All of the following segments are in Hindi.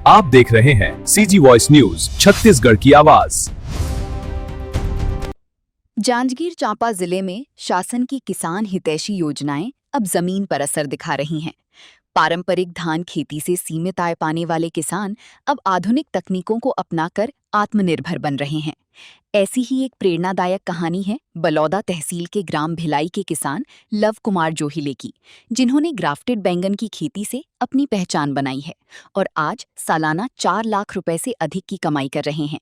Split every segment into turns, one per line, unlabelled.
आप देख रहे हैं सीजी वॉइस न्यूज छत्तीसगढ़ की आवाज।
जांजगीर चांपा जिले में शासन की किसान हितैषी योजनाएं अब जमीन पर असर दिखा रही हैं। पारंपरिक धान खेती से सीमित आय पाने वाले किसान अब आधुनिक तकनीकों को अपनाकर आत्मनिर्भर बन रहे हैं। ऐसी ही एक प्रेरणादायक कहानी है बलौदा तहसील के ग्राम भिलाई के किसान लव कुमार जोहिले की, जिन्होंने ग्राफ्टेड बैंगन की खेती से अपनी पहचान बनाई है और आज सालाना 4 लाख रुपए से अधिक की कमाई कर रहे हैं।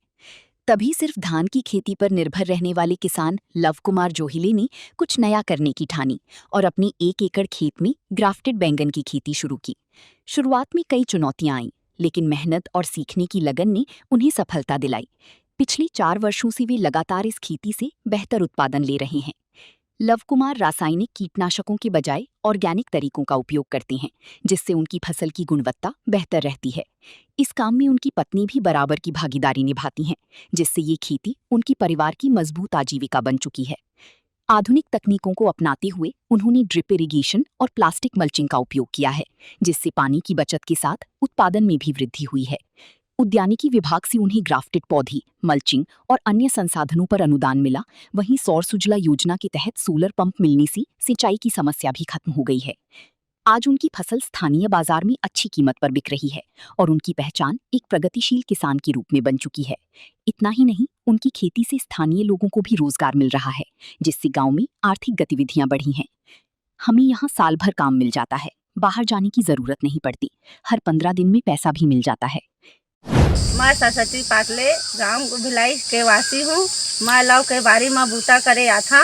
तभी सिर्फ धान की खेती पर निर्भर रहने वाले किसान लव कुमार जोहिले ने कुछ नया करने की ठानी और अपनी 1 एकड़ खेत में ग्राफ्टेड बैंगन की खेती शुरू की। शुरुआत में कई चुनौतियां आईं, लेकिन मेहनत और सीखने की लगन ने उन्हें सफलता दिलाई। पिछले 4 वर्षों से वे लगातार इस खेती से बेहतर उत्पादन ले रहे हैं। लव कुमार रासायनिक कीटनाशकों के बजाय ऑर्गेनिक तरीकों का उपयोग करते हैं, जिससे उनकी फसल की गुणवत्ता बेहतर रहती है। इस काम में उनकी पत्नी भी बराबर की भागीदारी निभाती हैं, जिससे ये खेती उनकी परिवार की मजबूत आजीविका बन चुकी है। आधुनिक तकनीकों को अपनाते हुए उन्होंने ड्रिप इरिगेशन और प्लास्टिक मल्चिंग का उपयोग किया है, जिससे पानी की बचत के साथ उत्पादन में भी वृद्धि हुई है। उद्यानिकी विभाग से उन्हें ग्राफ्टेड पौधे, मल्चिंग और अन्य संसाधनों पर अनुदान मिला। वहीं सौर सुजला योजना के तहत सोलर पंप मिलने से सिंचाई की समस्या भी खत्म हो गई है। आज उनकी फसल स्थानीय बाजार में अच्छी कीमत पर बिक रही है और उनकी पहचान एक प्रगतिशील किसान के रूप में बन चुकी है। इतना ही नहीं, उनकी खेती से स्थानीय लोगों को भी रोजगार मिल रहा है, जिससे गांव में आर्थिक गतिविधियां बढ़ी हैं। हमें यहाँ साल भर काम मिल जाता है, बाहर जाने की जरूरत नहीं पड़ती। हर 15 दिन में पैसा भी मिल जाता है।
मैं सरस्वती पाटले गांव भिलाई के वासी हूँ। मैं लव के बारी में बूटा करे आता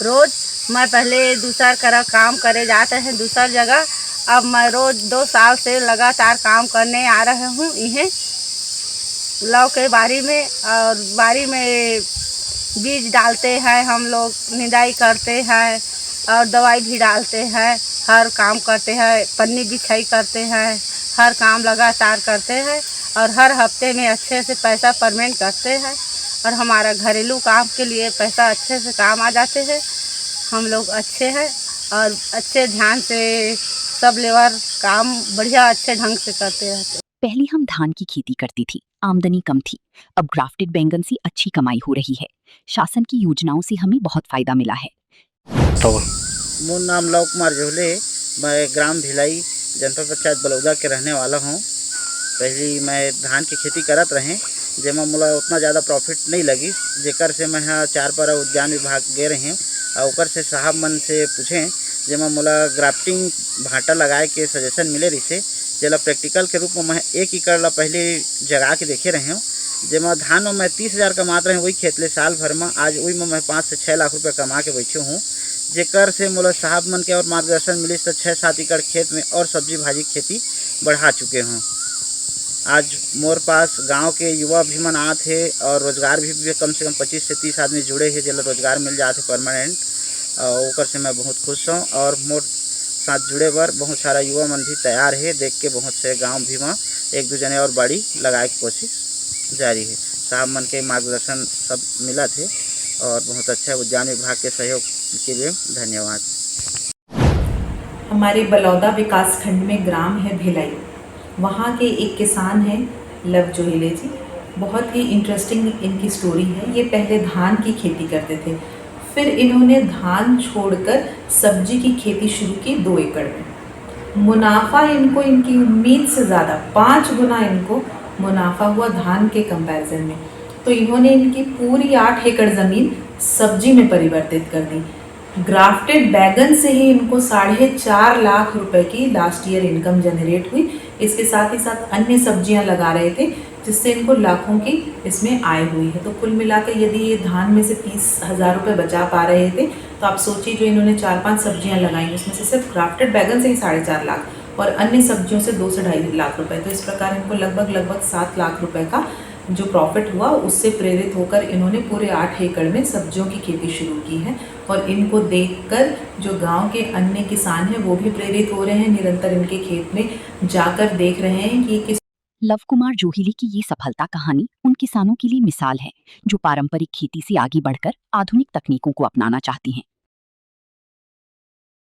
रोज। मैं पहले दूसरा करा काम करे जाते हैं दूसर जगह। अब मैं रोज 2 साल से लगातार काम करने आ रहे हूँ इन्हें लव के बारी में। और बारी में बीज डालते हैं, हम लोग निदाई करते हैं और दवाई भी डालते हैं। हर काम करते हैं, पन्नी बिछाई करते हैं, हर काम लगातार करते हैं और हर हफ्ते में अच्छे से पैसा पेमेंट करते हैं और हमारा घरेलू काम के लिए पैसा अच्छे से काम आ जाते हैं। हम लोग अच्छे हैं और अच्छे ध्यान से सब लेबर काम बढ़िया अच्छे ढंग से करते रहते हैं।
पहले हम धान की खेती करती थी, आमदनी कम थी। अब ग्राफ्टेड बैंगन से अच्छी कमाई हो रही है। शासन की योजनाओं से हमें बहुत फायदा मिला है।
मोर नाम लव कुमार जोहिले, मैं ग्राम भिलाई जनपद पंचायत बलौदा के रहने वाला हूँ। पहले मैं धान की खेती करत रहे, जेमा मोला उतना ज़्यादा प्रॉफिट नहीं लगी, जेकर से मैं 4 पर उद्यान विभाग गए रहे और ओकर से साहब मन से पूछे, जेमा मोला ग्राफ्टिंग भाटा लगाए के सजेशन मिले रही से, जेला प्रैक्टिकल के रूप में मैं 1 एकड़ ला पहले जगा के देखे रहे हूँ। जेमा धान में मैं 30,000 कमाते रहे, वही खेत ले साल भर में आज वही में मैं 5 से 6 लाख रुपये कमा के बैठे हूँ। जेकर से मोला साहब मन के और मार्गदर्शन मिली तो 6-7 एकड़ खेत में और सब्जी भाजी खेती बढ़ा चुके हूँ। आज मोर पास गांव के युवा भी मन आते हैं और रोजगार भी कम से कम 25 से 30 आदमी जुड़े हैं, जिला रोजगार मिल जाते परमानेंट। ओकर से मैं बहुत खुश हूँ और मोर साथ जुड़े बर बहुत सारा युवा मन भी तैयार है। देख के बहुत से गांव भी में 1-2 जने और बाड़ी लगाए की कोशिश जारी है। साहब मन के मार्गदर्शन सब मिला थे और बहुत अच्छा उद्यान विभाग के सहयोग के लिए धन्यवाद।
हमारे बलौदा विकास खंड में ग्राम है भिलाई, वहाँ के एक किसान हैं लव जोहिले जी। बहुत ही इंटरेस्टिंग इनकी स्टोरी है। ये पहले धान की खेती करते थे, फिर इन्होंने धान छोड़कर सब्जी की खेती शुरू की 2 एकड़ में। मुनाफा इनको इनकी उम्मीद से ज़्यादा 5 गुना इनको मुनाफा हुआ धान के कंपैरिजन में। तो इन्होंने इनकी पूरी 8 एकड़ ज़मीन सब्जी में परिवर्तित कर दी। ग्राफ्टेड बैगन से ही इनको 4.5 लाख रुपए की लास्ट ईयर इनकम जनरेट हुई। इसके साथ ही साथ अन्य सब्जियां लगा रहे थे, जिससे इनको लाखों की इसमें आय हुई है। तो कुल मिलाकर यदि ये धान में से 30,000 रुपये बचा पा रहे थे, तो आप सोचिए जो इन्होंने 4-5 सब्जियां लगाई, उसमें से सिर्फ ग्राफ्टेड बैगन से ही 4.5 लाख और अन्य सब्जियों से 2 से 2.5 लाख रुपए। तो इस प्रकार इनको लगभग 7 लाख रुपए का जो प्रॉफिट हुआ, उससे प्रेरित होकर इन्होंने पूरे 8 एकड़ में सब्जियों की खेती शुरू की है। और इनको देखकर जो गांव के अन्य किसान हैं वो भी प्रेरित हो रहे हैं, निरंतर इनके खेत में जाकर देख रहे हैं कि किस।
लव कुमार जोहिले की ये सफलता कहानी उन किसानों के लिए मिसाल है जो पारंपरिक खेती से आगे बढ़कर आधुनिक तकनीकों को अपनाना चाहती हैं।